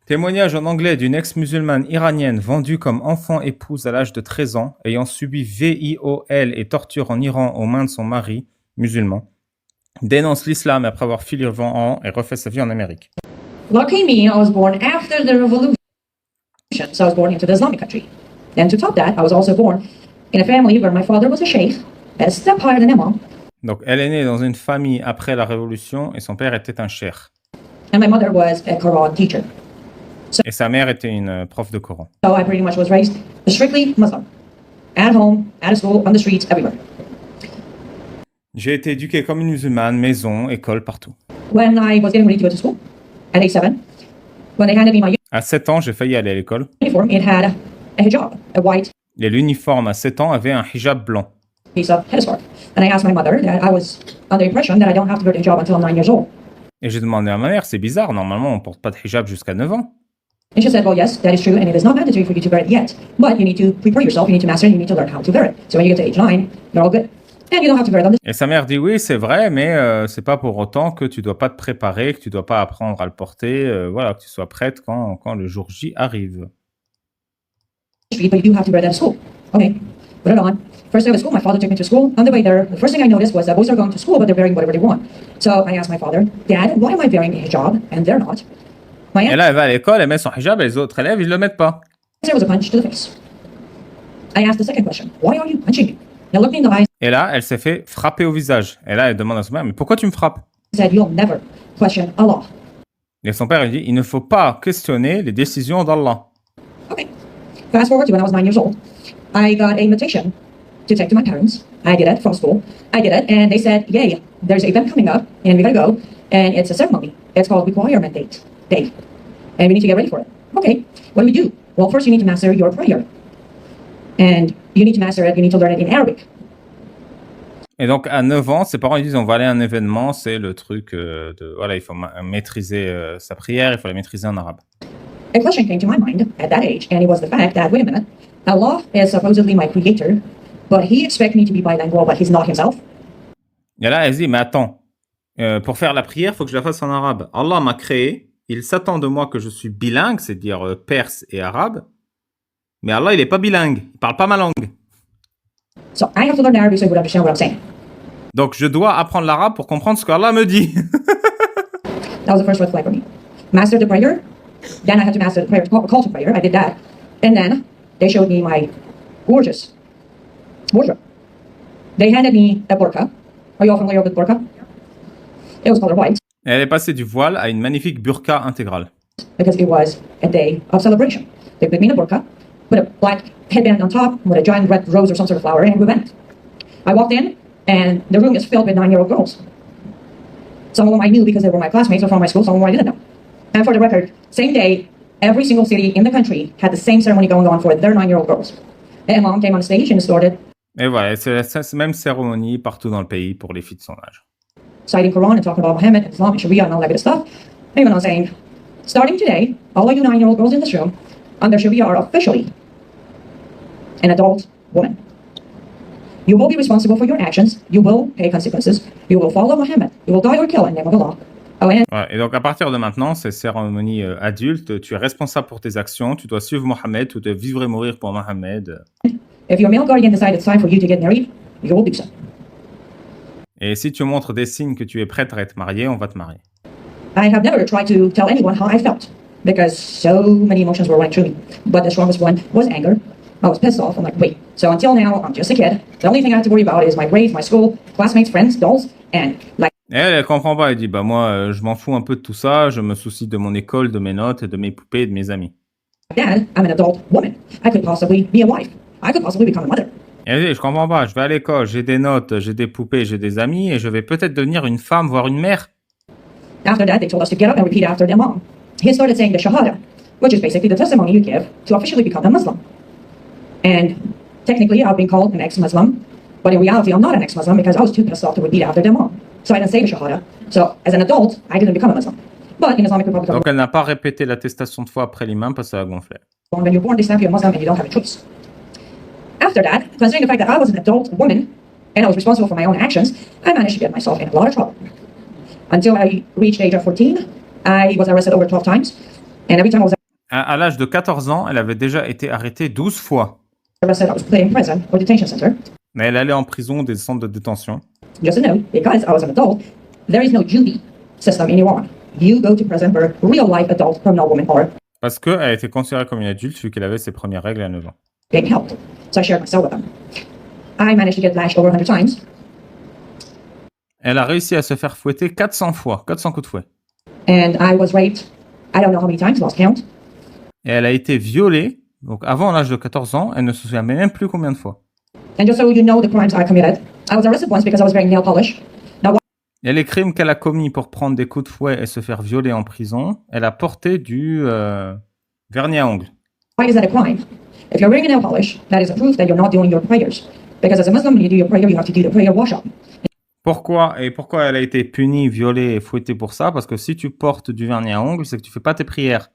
Témoignage en anglais d'une ex-musulmane iranienne vendue comme enfant-épouse à l'âge de 13 ans, ayant subi VIOL et torture en Iran aux mains de son mari, musulman, dénonce l'islam après avoir fui l'Iran et refait sa vie en Amérique. Lucky me, I was born after the revolution, so I was born into the Islamic country. Then to top that, I was also born in a family where my father was a sheikh, a step higher than imam. Donc elle est née dans une famille après la révolution et son père était un cheikh. And my mother was a Quran teacher. Et sa mère était une prof de Coran. So I pretty much was raised strictly Muslim. At home, at school, on the streets, everywhere. J'ai été éduqué comme une musulmane, maison, école, partout. When I was getting ready to go to school, at age 7, when they handed me my À 7 ans, j'ai failli aller à l'école. uniform, it had a hijab, a white Et l'uniforme à 7 ans avait un hijab blanc. piece of headscarf. And I asked my mother that I was under the impression that I don't have to wear the hijab until I'm 9 years old. Et j'ai demandé à ma mère, c'est bizarre, normalement on porte pas de hijab jusqu'à 9 ans. And she said, well, yes, that is true, and it is not mandatory for you to wear it yet. But you need to prepare yourself, you need to master, you need to learn how to wear it. So when you get to age 9, you're all good. And you don't have to wear it on the Et sa mère dit oui, c'est vrai, mais c'est pas pour autant que tu dois pas te préparer, que tu dois pas apprendre à le porter, voilà, que tu sois prête quand le jour J arrive. street, but you do have to wear that at school. Okay, put it on. First day of school, my father took me to school. On the way there, the first thing I noticed was that boys are going to school, but they're wearing whatever they want. So I asked my father, Dad, why am I wearing a hijab and they're not? My Et là, elle va à l'école, elle met son hijab, et les autres élèves, ils le mettent pas. answer was a punch to the face. I asked the second question, why are you punching me? He looked me in the eyes Et là, elle s'est fait frapper au visage. Et là, elle demande à son père, mais pourquoi tu me frappes? and said, you'll never question Allah. Et son père, il dit, il ne faut pas questionner les décisions d'Allah. Okay. Fast forward to when I was 9 years old. I got an invitation to take to my parents. I did it from school. I did it, and they said, yay, there's an event coming up, and we gotta go, and it's a ceremony. It's called Requirement Day. And we need to get ready for it. Okay, what do we do? Well, first you need to master your prayer. And you need to master it, you need to learn it in Arabic. Et donc, à 9 ans, ses parents ils disent, on va aller à un événement, c'est le truc voilà, il faut maîtriser sa prière, il faut la maîtriser en arabe. A question came to my mind at that age, and it was the fact that, wait a minute, Allah is supposedly my creator, but he expects me to be bilingual, but he's not himself. Et là, elle se dit, mais attends, pour faire la prière, il faut que je la fasse en arabe. Allah m'a créé, il s'attend de moi que je suis bilingue, c'est-à-dire perse et arabe, mais Allah, il n'est pas bilingue, il parle pas ma langue. So I have to learn Arabic so he would understand what I'm saying. Donc, je dois apprendre l'arabe pour comprendre ce qu'Allah me dit. That was the first red flag for me. Master the prayer, then I had to master the prayer, call to prayer. I did that. And then they showed me my gorgeous wardrobe. They handed me a burqa. Are you all familiar with burqa? It was color white Et elle est passée du voile à une magnifique burqa intégrale. because it was a day of celebration. They put me in a burqa, put a black headband on top with a giant red rose or some sort of flower, and we went. I walked in, and the room is filled with 9-year-old girls. Some of them I knew because they were my classmates or from my school, some of them I didn't know. And for the record, same day, every single city in the country had the same ceremony going on for their 9-year-old girls. And mom came on stage and started Et voilà, c'est la même cérémonie partout dans le pays pour les filles de son âge. citing Quran and talking about Muhammad and Islam and Sharia and all that good stuff. And even on saying, starting today, all of you 9-year-old girls in this room, under Sharia are officially an adult woman. You will be responsible for your actions. You will pay consequences. You will follow Muhammad. You will die or kill in the name of Allah. Oh, and Voilà. Et donc, à partir de maintenant, c'est cérémonie adulte, tu es responsable pour tes actions, tu dois suivre Mohammed, tu dois vivre et mourir pour Mohammed. if your male guardian decides it's time for you to get married, you will do so. Et si tu montres des signes que tu es prête à être mariée, on va te marier. I have never tried to tell anyone how I felt because so many emotions were running through me. But the strongest one was anger. I was pissed off. I'm like, wait, so until now, I'm just a kid. The only thing I have to worry about is my grades, my school, classmates, friends, dolls, and like, Et elle comprend pas, elle dit, bah moi, je m'en fous un peu de tout ça, je me soucie de mon école, de mes notes, de mes poupées et de mes amis. Dad, I'm an adult woman. I could possibly be a wife. I could possibly become a mother. Et elle dit, je comprends pas, je vais à l'école, j'ai des notes, j'ai des poupées, j'ai des amis, et je vais peut-être devenir une femme, voire une mère. After that, they told us to get up and repeat after their mom. He started saying the Shahada, which is basically the testimony you give to officially become a Muslim. And technically, I've been called an ex-Muslim, but in reality, I'm not an ex-Muslim because I was too pissed off to repeat after their mom. So I didn't say the Shahada. So as an adult, I didn't become a Muslim. But in Islamic Republic of Donc elle n'a pas répété l'attestation de foi après l'imam parce que ça a gonflé. when you're born, they stamp you a Muslim and you don't have a choice. After that, considering the fact that I was an adult woman and I was responsible for my own actions, I managed to get myself in a lot of trouble. Until I reached the age of 14, I was arrested over 12 times, and every time I was À l'âge de 14 ans, elle avait déjà été arrêtée 12 fois. Arrested, I was put in prison or detention center. Mais elle allait en prison, des centres de détention. Just to know, because I was an adult, there is no juvie system in Iran. You go to prison where real-life adult criminal women are Parce qu'elle était considérée comme une adulte vu qu'elle avait ses premières règles à 9 ans. being helped. So I shared my cell with them. I managed to get lashed over 100 times. Elle a réussi à se faire fouetter 400 fois, 400 coups de fouet. And I was raped, I don't know how many times, lost count. Et elle a été violée, donc avant l'âge de 14 ans, elle ne se souvient même plus combien de fois. And just so you know the crimes I committed, I was arrested once because I was wearing nail polish. Now, Et les crimes qu'elle a commis pour prendre des coups de fouet et se faire violer en prison, elle a porté du vernis à ongles. why is that a crime? If you're wearing a nail polish, that is a proof that you're not doing your prayers. Because as a Muslim, when you do your prayer, you have to do the prayer wash-up. Pourquoi elle a été punie, violée et fouettée pour ça? Parce que si tu portes du vernis à ongles, c'est que tu fais pas tes prières.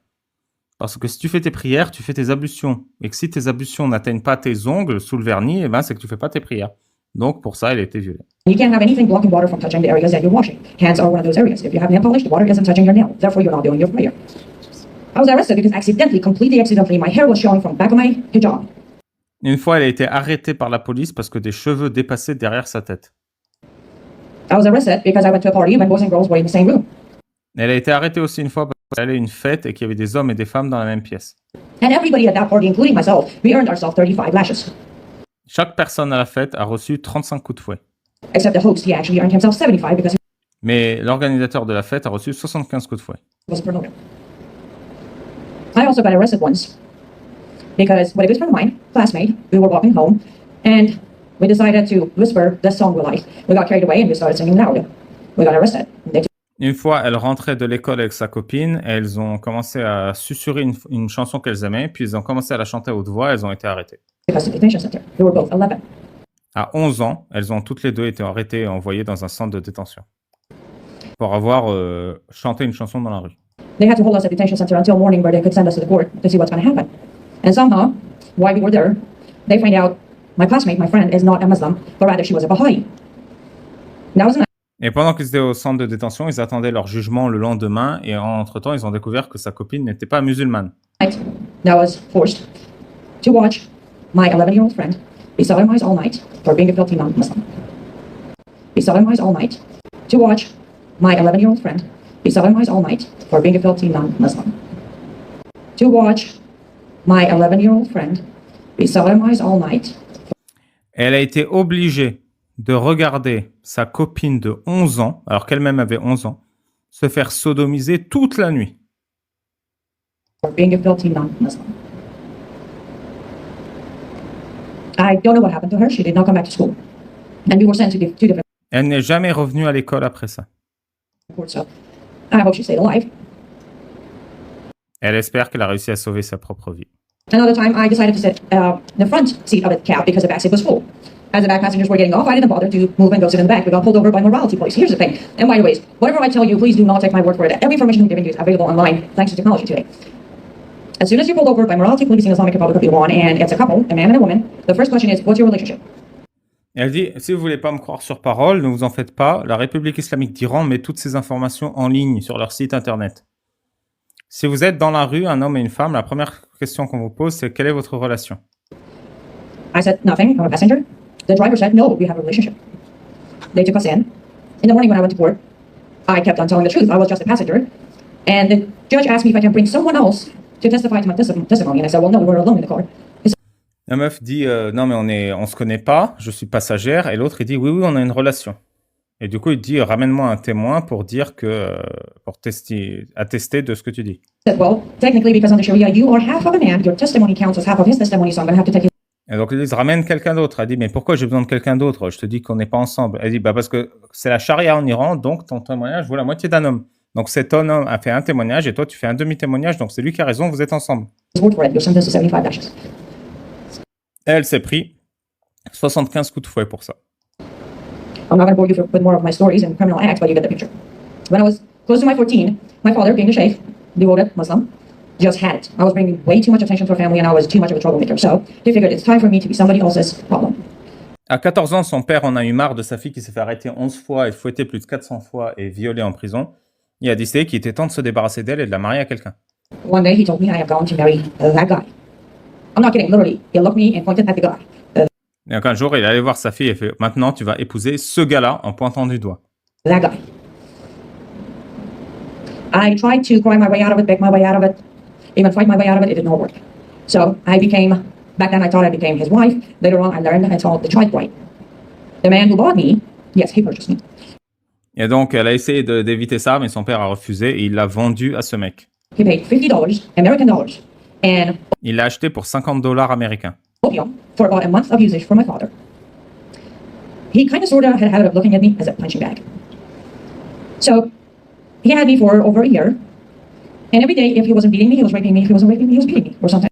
Parce que si tu fais tes prières, tu fais tes ablutions. Et que si tes ablutions n'atteignent pas tes ongles sous le vernis, eh ben, c'est que tu fais pas tes prières. Donc pour ça, elle a été violée. You can't have anything blocking water from touching the areas that you're washing. Hands are one of those areas. If you have nail polish, the water isn't touching your nail. Therefore, you're not doing your prayer. I was arrested because completely accidentally, my hair was showing from the back of my hijab. Une fois, elle a été arrêtée par la police parce que des cheveux dépassaient derrière sa tête. I was arrested because I went to a party when boys and girls were in the same room. Elle a été arrêtée aussi une fois parce qu'elle allait à une fête et qu'il y avait des hommes et des femmes dans la même pièce. And everybody at that party, including myself, we earned ourselves 35 lashes. Chaque personne à la fête a reçu 35 coups de fouet. Except the host, he actually earned himself 75 because he Mais l'organisateur de la fête a reçu 75 coups de fouet. was promoted. I also got arrested once because with a good friend of mine, classmate, we were walking home and we decided to whisper this song we like. We got carried away and we started singing loud. We got arrested. They Une fois, elle rentrait de l'école avec sa copine et elles ont commencé à susurrer une chanson qu'elles aimaient, puis ils ont commencé à la chanter à haute voix, elles ont été arrêtées. took us to the detention center. We were both 11. À 11 ans, elles ont toutes les deux été arrêtées et envoyées dans un centre de détention pour avoir chanté une chanson dans la rue. They had to hold us at the detention center until morning where they could send us to the court to see what's going to happen. And somehow, while we were there, they find out my classmate, my friend, is not a Muslim, but rather she was a Baha'i. That was Et pendant qu'ils étaient au centre de détention, ils attendaient leur jugement le lendemain et entre-temps, ils ont découvert que sa copine n'était pas musulmane. night that was forced to watch my 11-year-old friend be sodomized all night for being a filthy non-Muslim. Be sodomized all night to watch my 11-year-old friend be sodomized all night for being a filthy non-Muslim. To watch my 11-year-old friend be sodomized all night. Elle a été obligée de regarder sa copine de 11 ans, alors qu'elle-même avait 11 ans, se faire sodomiser toute la nuit. For being a filthy non-Muslim. I don't know what happened to her. She did not come back to school. And we were sent to two different Elle n'est jamais revenue à l'école après ça. courts, so I hope she stayed alive. Elle espère qu'elle a réussi à sauver sa propre vie. Another time, I decided to sit in the front seat of the cab because the back seat was full. As the back passengers were getting off, I didn't bother to move and go sit in the back. We got pulled over by morality police. Here's the thing. And by the way, whatever I tell you, please do not take my word for it. Every information I'm giving you is available online thanks to technology today. As soon as you're pulled over by morality police in the Islamic Republic of Iran and it's a couple, a man and a woman, the first question is, what's your relationship? Elle dit, si vous voulez pas me croire sur parole, ne vous en faites pas, la République islamique d'Iran met toutes ces informations en ligne sur leur site internet. Si vous êtes dans la rue, un homme et une femme, la première question qu'on vous pose, c'est quelle est votre relation? I said, nothing. I'm a passenger. The driver said, no, we have a relationship. They took us in. In the morning when I went to court, I kept on telling the truth. I was just a passenger. And the judge asked me if I can bring someone else to testify to my testimony. And I said, well, no, we were alone in the car. La meuf dit, non mais on se connaît pas, je suis passagère, et l'autre il dit, oui, on a une relation. Et du coup il dit, ramène-moi un témoin pour dire que, pour attester de ce que tu dis. I said, well, technically, because under Sharia, you are half of a man. Your testimony counts as half of his testimony, so I'm going to have to take his. Et donc ils disent, ramène quelqu'un d'autre. Elle dit, mais pourquoi j'ai besoin de quelqu'un d'autre? Je te dis qu'on n'est pas ensemble. Elle dit, bah parce que c'est la charia en Iran, donc ton témoignage vaut la moitié d'un homme. Donc cet homme a fait un témoignage et toi tu fais un demi-témoignage, donc c'est lui qui a raison, vous êtes ensemble. word for it. You're sentenced to 75 lashes. Elle s'est pris 75 coups de fouet pour ça. I'm not going to bore you with more of my stories and criminal acts, but you get the picture. When I was close to my 14, my father, being a sheikh, devoted Muslim, just had it. I was bringing way too much attention to our family and I was too much of a troublemaker. So he figured it's time for me to be somebody else's problem. À 14 ans, son père en a eu marre de sa fille qui s'est fait arrêter 11 fois et fouetter plus de 400 fois et violer en prison. Il a décidé qu'il était temps de se débarrasser d'elle et de la marier à quelqu'un. One day he told me I am going to marry that guy. I'm not kidding, literally. He looked me and pointed at the guy. Et donc un jour, il est allé voir sa fille et fait « Maintenant, tu vas épouser ce gars-là en pointant du doigt. » That guy. I tried to cry my way out of it, beg my way out of it, even fight my way out of it. It did not work. So I became, back then I thought I became his wife. Later on, I learned it's all the child bride. The man who bought me, yes, he purchased me. Et donc, elle a essayé d'éviter ça, mais son père a refusé et il l'a vendu à ce mec. He paid $50, American dollars, and Il l'a acheté pour $50 américains. opium for about a month of usage for my father. He kind of sort of had a habit of looking at me as a punching bag. So he had me for over a year, and every day, if he wasn't beating me, he was raping me. If he wasn't raping me, he was beating me, or sometimes.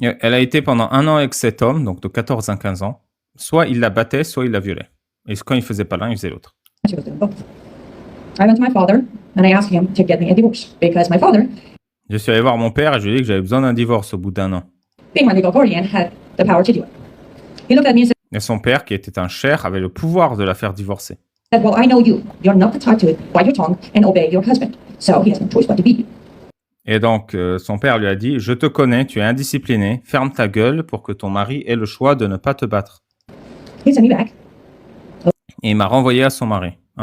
Et elle a été pendant 1 an avec cet homme, donc de 14 à 15 ans. Soit il la battait, soit il la violait. Et quand il faisait pas l'un, il faisait l'autre. She was doing both. I went to my father and I asked him to get me a divorce because my father, Je suis allé voir mon père et je lui ai dit que j'avais besoin d'un divorce au bout d'1 an. being my legal guardian, had the power to do it. He looked at me and Et son père, qui était un cher, avait le pouvoir de la faire divorcer. said, "Well, I know you. You're not the type to bite your tongue and obey your husband, so he has no choice but to beat you." Et donc, son père lui a dit « Je te connais, tu es indiscipliné, ferme ta gueule pour que ton mari ait le choix de ne pas te battre. He sent me back. » Et il m'a renvoyé à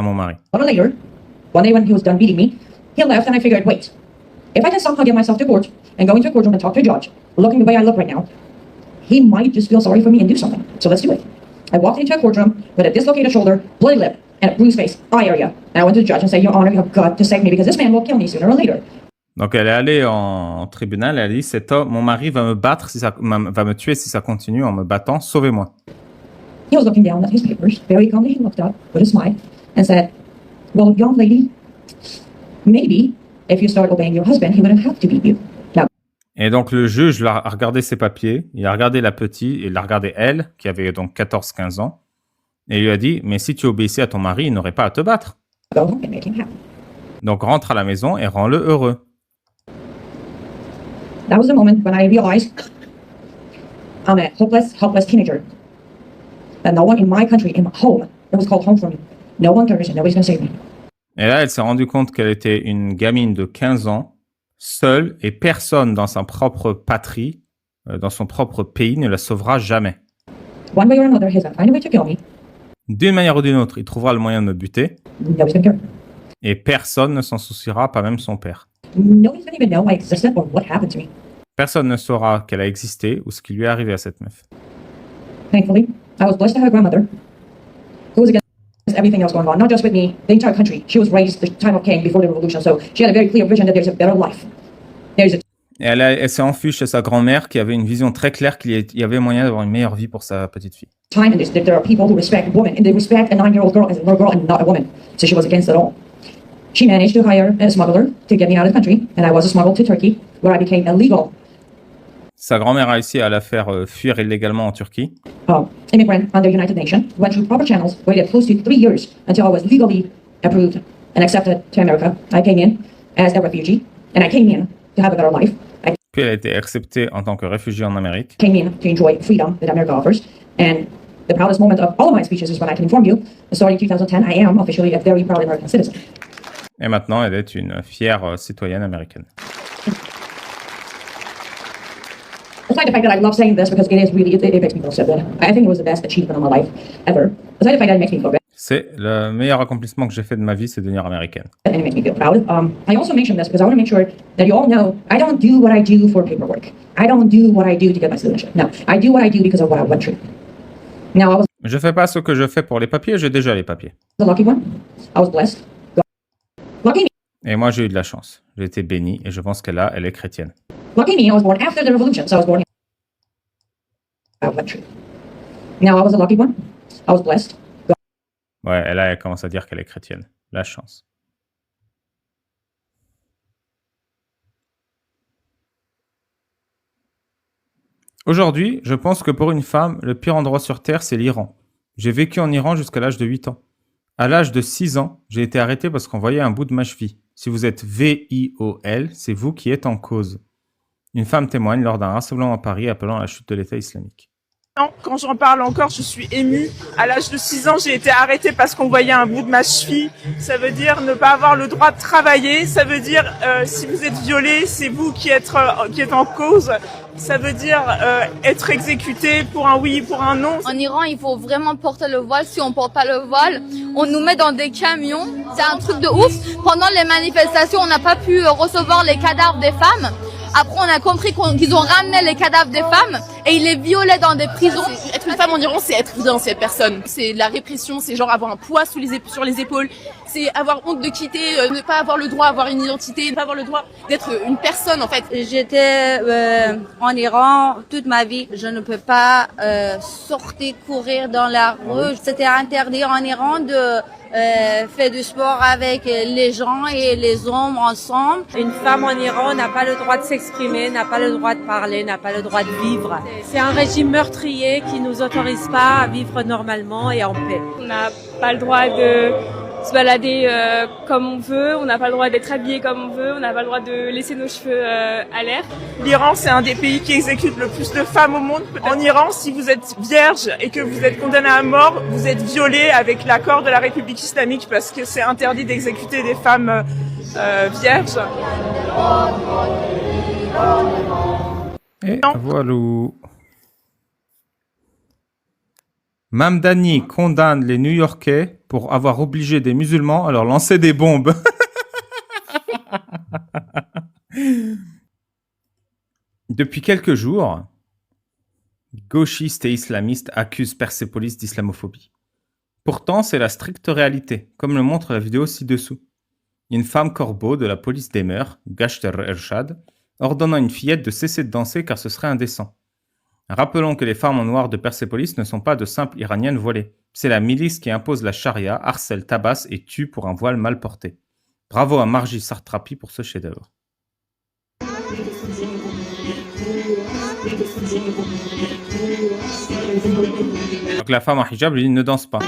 mon mari. A little later, one day when he was done beating me, he left and I figured, wait, if I can somehow get myself to court and go into a courtroom and talk to a judge, looking the way I look right now, he might just feel sorry for me and do something. So let's do it. I walked into a courtroom with a dislocated shoulder, bloody lip, and a bruised face, eye area. And I went to the judge and said, Your Honor, you have got to save me because this man will kill me sooner or later. Donc, elle est allée en tribunal, elle a dit « Cet homme, mon mari va me battre, va me tuer si ça continue en me battant, sauvez-moi. » He was looking down at his papers. Very calmly, he looked up with a smile and said, Well, young lady, maybe if you start obeying your husband, he wouldn't have to beat you. Now, Et donc, le juge a regardé ses papiers, il a regardé la petite, il a regardé elle, qui avait donc 14-15 ans, et il lui a dit « Mais si tu obéissais à ton mari, il n'aurait pas à te battre. go home and make him happy. Donc, rentre à la maison et rends-le heureux. » That was the moment when I realized I'm a hopeless, helpless teenager. That no one in my country, in my home, it was called home for me. No one cares and nobody's going to save me. Et là, elle s'est rendue compte qu'elle était une gamine de 15 ans, seule, et personne dans sa propre patrie, dans son propre pays, ne la sauvera jamais. One way or another, he's going to find a way to kill me. D'une manière ou d'une autre, il trouvera le moyen de me buter, Nobody's going to care. et personne ne s'en souciera, pas même son père. Nobody's going to even know I existed or what happened to me. Personne ne saura qu'elle a existé ou ce qui lui est arrivé à cette meuf. Thankfully, I was blessed to have a grandmother who was against everything else going on, not just with me, the entire country. She was raised the time of King before the revolution, so she had a very clear vision that there's a better life. There's a Et elle s'est enfuie chez sa grand-mère qui avait une vision très claire qu'il y avait moyen d'avoir une meilleure vie pour sa petite fille. time in this that there are people who respect women and they respect a 9-year-old girl as a little girl and not a woman. So she was against it all. She managed to hire a smuggler to get me out of the country, and I was smuggled to Turkey, where I became illegal Sa grand-mère a réussi à la faire fuir illégalement en Turquie. immigrant under United Nations, went through proper channels, waited close to 3 years until I was legally approved and accepted to America. I came in as a refugee, and I came in to have a better life. I Puis elle a été acceptée en tant que réfugiée en Amérique. came in to enjoy freedom that America offers. And the proudest moment of all of my speeches is when I can inform you, starting 2010, I am officially a very proud American citizen. Et maintenant, elle est une fière citoyenne américaine. Aside the fact that I love saying this because it is really, it makes me feel so good. I think it was the best achievement of my life ever. Aside the fact that it makes me feel good C'est le meilleur accomplissement que j'ai fait de ma vie, c'est de devenir américaine. and it makes me feel proud. I also mention this because I want to make sure that you all know I don't do what I do for paperwork. I don't do what I do to get my citizenship. No, I do what I do because of what I went through. Now, I was Je fais pas ce que je fais pour les papiers, j'ai déjà les papiers. the lucky one. I was blessed. Lucky me. Et moi, j'ai eu de la chance. J'ai été béni et je pense elle est chrétienne. Lucky me, I was born after the revolution, so I was born I went through. Now, I was a lucky one. I was blessed. Ouais, elle commence à dire qu'elle est chrétienne. La chance. Aujourd'hui, je pense que pour une femme, le pire endroit sur Terre, c'est l'Iran. J'ai vécu en Iran jusqu'à l'âge de 8 ans. À l'âge de 6 ans, j'ai été arrêté parce qu'on voyait un bout de ma cheville. Si vous êtes VIOL, c'est vous qui êtes en cause. Une femme témoigne lors d'un rassemblement à Paris appelant à la chute de l'État islamique. Quand j'en parle encore, je suis émue. À l'âge de 6 ans, j'ai été arrêtée parce qu'on voyait un bout de ma cheville. Ça veut dire ne pas avoir le droit de travailler. Ça veut dire si vous êtes violé, c'est vous qui êtes en cause. Ça veut dire être exécuté pour un oui, pour un non. En Iran, il faut vraiment porter le voile. Si on porte pas le voile, on nous met dans des camions. C'est un truc de ouf. Pendant les manifestations, on n'a pas pu recevoir les cadavres des femmes. Après, on a compris qu'ils ont ramené les cadavres des femmes et ils les violaient dans des prisons. Être une femme en Iran, c'est être rien, c'est être personne. C'est de la répression, c'est genre avoir un poids sur les épaules, c'est avoir honte de quitter, ne pas avoir le droit d'avoir une identité, ne pas avoir le droit d'être une personne en fait. J'étais en Iran toute ma vie. Je ne peux pas sortir courir dans la rue. C'était interdit en Iran de faire du sport avec les gens et les hommes ensemble. Une femme en Iran n'a pas le droit de s'exprimer, n'a pas le droit de parler, n'a pas le droit de vivre. C'est un régime meurtrier qui nous autorise pas à vivre normalement et en paix. On n'a pas le droit de se balader comme on veut, on n'a pas le droit d'être habillé comme on veut, on n'a pas le droit de laisser nos cheveux à l'air. L'Iran, c'est un des pays qui exécute le plus de femmes au monde. En Iran, si vous êtes vierge et que vous êtes condamné à mort, vous êtes violé avec l'accord de la République islamique parce que c'est interdit d'exécuter des femmes vierges. Et voilà. Mamdani condamne les New-Yorkais pour avoir obligé des musulmans à leur lancer des bombes. Depuis quelques jours, gauchistes et islamistes accusent Persepolis d'islamophobie. Pourtant, c'est la stricte réalité, comme le montre la vidéo ci-dessous. Une femme corbeau de la police des mœurs, Gashter Ershad, ordonnant à une fillette de cesser de danser car ce serait indécent. Rappelons que les femmes en noir de Persepolis ne sont pas de simples iraniennes voilées. C'est la milice qui impose la charia, harcèle, tabasse et tue pour un voile mal porté. Bravo à Margie Sartrapi pour ce chef-d'œuvre. Donc la femme en hijab lui dit ne danse pas.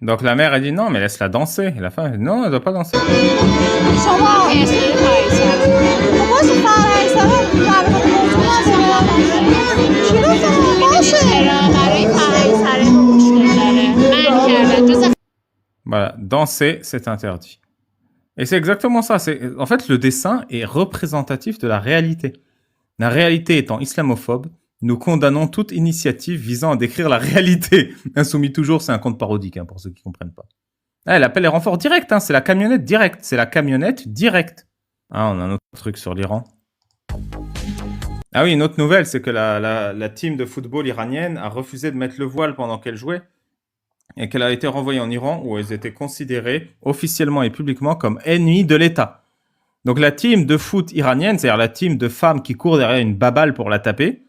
Donc la mère elle dit non mais laisse-la danser. Et la femme elle dit non elle ne doit pas danser. Voilà, danser c'est interdit. Et c'est exactement ça. En fait, le dessin est représentatif de la réalité. La réalité étant islamophobe, nous condamnons toute initiative visant à décrire la réalité. Insoumis toujours, c'est un conte parodique, hein, pour ceux qui ne comprennent pas. Ah, elle appelle les renforts directs, hein, c'est la camionnette directe. C'est la camionnette directe. Ah, on a un autre truc sur l'Iran. Ah oui, une autre nouvelle, c'est que la team de football iranienne a refusé de mettre le voile pendant qu'elle jouait et qu'elle a été renvoyée en Iran où elles étaient considérées officiellement et publiquement comme ennemies de l'État. Donc la team de foot iranienne, c'est-à-dire la team de femmes qui courent derrière une baballe pour la taper,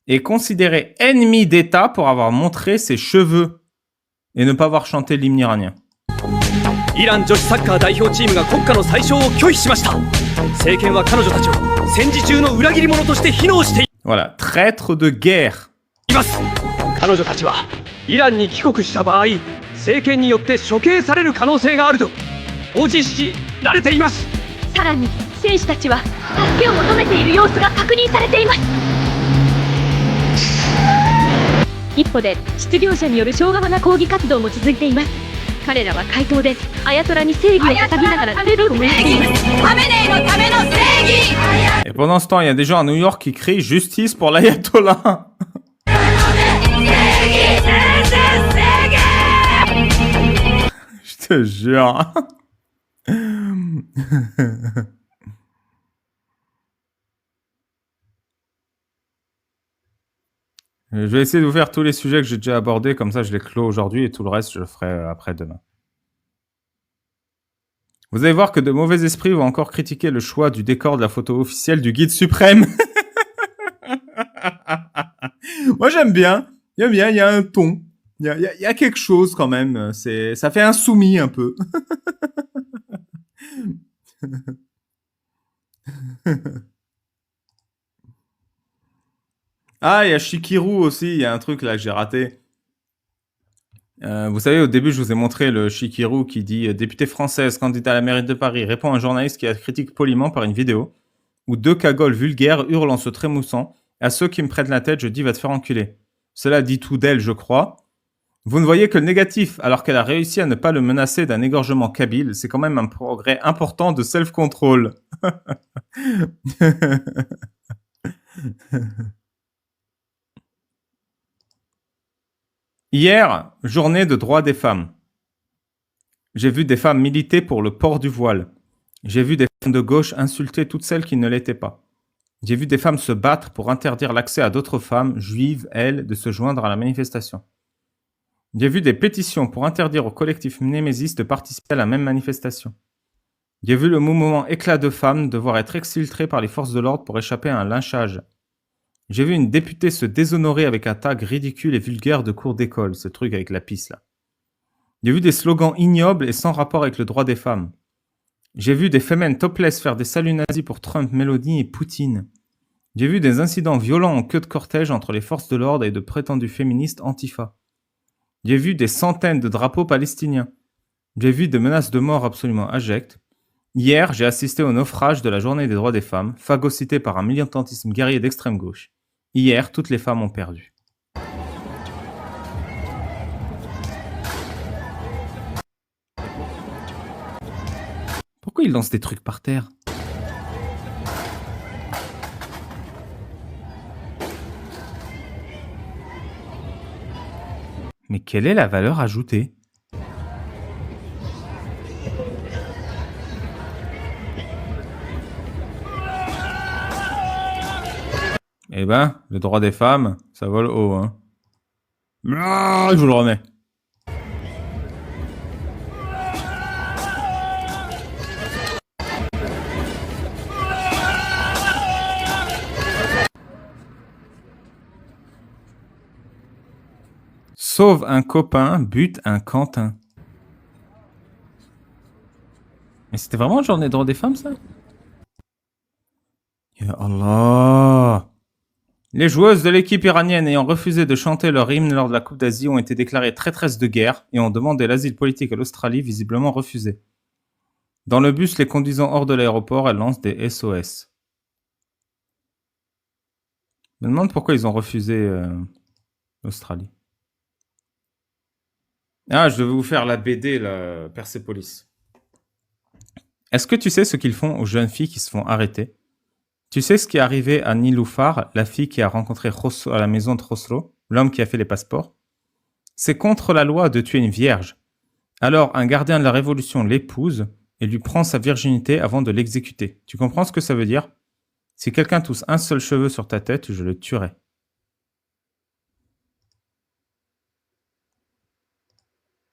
est considérée ennemie d'État pour avoir montré ses cheveux et ne pas avoir chanté l'hymne iranien. Iran 女子サッカー代表チームが国歌の斉唱を拒否しました。政権は彼女たちを戦時中の裏切り者として非難しています。Voilà, traître de guerre. 彼女たちはイランに帰国した場合、政権によって処刑される可能性があるとお示しられています。さらに選手たちは助けを求めている様子が確認されています。一方で失業者による小側な抗議活動も続いています。彼らは街頭でアヤトラに正義を語りながらテロを燃やしています。ハメネイのための正義。Et pendant ce temps, il y a des gens à New York qui crient justice pour l'ayatollah. Je te jure. Je vais essayer de vous faire tous les sujets que j'ai déjà abordés, comme ça je les clôt aujourd'hui et tout le reste je le ferai après demain. Vous allez voir que de mauvais esprits vont encore critiquer le choix du décor de la photo officielle du guide suprême. Moi j'aime bien, il y a un ton, il y a quelque chose quand même, ça fait insoumis un peu. Ah, il y a Shikiru aussi, il y a un truc là que j'ai raté. Vous savez, au début, je vous ai montré le Chikirou qui dit députée française, candidat à la mairie de Paris, répond à un journaliste qui la critique poliment par une vidéo où deux cagoles vulgaires hurlent en se trémoussant. À ceux qui me prennent la tête, je dis va te faire enculer. Cela dit tout d'elle, je crois. Vous ne voyez que le négatif, alors qu'elle a réussi à ne pas le menacer d'un égorgement kabyle. C'est quand même un progrès important de self-control. Hier, journée de droits des femmes. J'ai vu des femmes militer pour le port du voile. J'ai vu des femmes de gauche insulter toutes celles qui ne l'étaient pas. J'ai vu des femmes se battre pour interdire l'accès à d'autres femmes, juives, elles, de se joindre à la manifestation. J'ai vu des pétitions pour interdire au collectif Némésis de participer à la même manifestation. J'ai vu le mouvement Éclat de femmes devoir être exfiltré par les forces de l'ordre pour échapper à un lynchage. J'ai vu une députée se déshonorer avec un tag ridicule et vulgaire de cours d'école, ce truc avec la pisse là. J'ai vu des slogans ignobles et sans rapport avec le droit des femmes. J'ai vu des femmes topless faire des saluts nazis pour Trump, Meloni et Poutine. J'ai vu des incidents violents en queue de cortège entre les forces de l'ordre et de prétendus féministes Antifa. J'ai vu des centaines de drapeaux palestiniens. J'ai vu des menaces de mort absolument abjectes. Hier, j'ai assisté au naufrage de la journée des droits des femmes, phagocytée par un militantisme guerrier d'extrême gauche. Hier, toutes les femmes ont perdu. Pourquoi ils lancent des trucs par terre? Mais quelle est la valeur ajoutée? Eh ben, le droit des femmes, ça vole haut, hein. Ah, je vous le remets. Sauve un copain, bute un Quentin. Mais c'était vraiment la journée des droits des femmes, ça? Ya Allah! Les joueuses de l'équipe iranienne ayant refusé de chanter leur hymne lors de la Coupe d'Asie ont été déclarées traîtresses de guerre et ont demandé l'asile politique à l'Australie, visiblement refusé. Dans le bus les conduisant hors de l'aéroport, elles lancent des SOS. Je me demande pourquoi ils ont refusé l'Australie. Ah, je devais vous faire la BD, la Persepolis. Est-ce que tu sais ce qu'ils font aux jeunes filles qui se font arrêter? Tu sais ce qui est arrivé à Niloufar, la fille qui a rencontré Khosrow à la maison de Khosrow, l'homme qui a fait les passeports? C'est contre la loi de tuer une vierge. Alors, un gardien de la Révolution l'épouse et lui prend sa virginité avant de l'exécuter. Tu comprends ce que ça veut dire? Si quelqu'un tousse un seul cheveu sur ta tête, je le tuerai.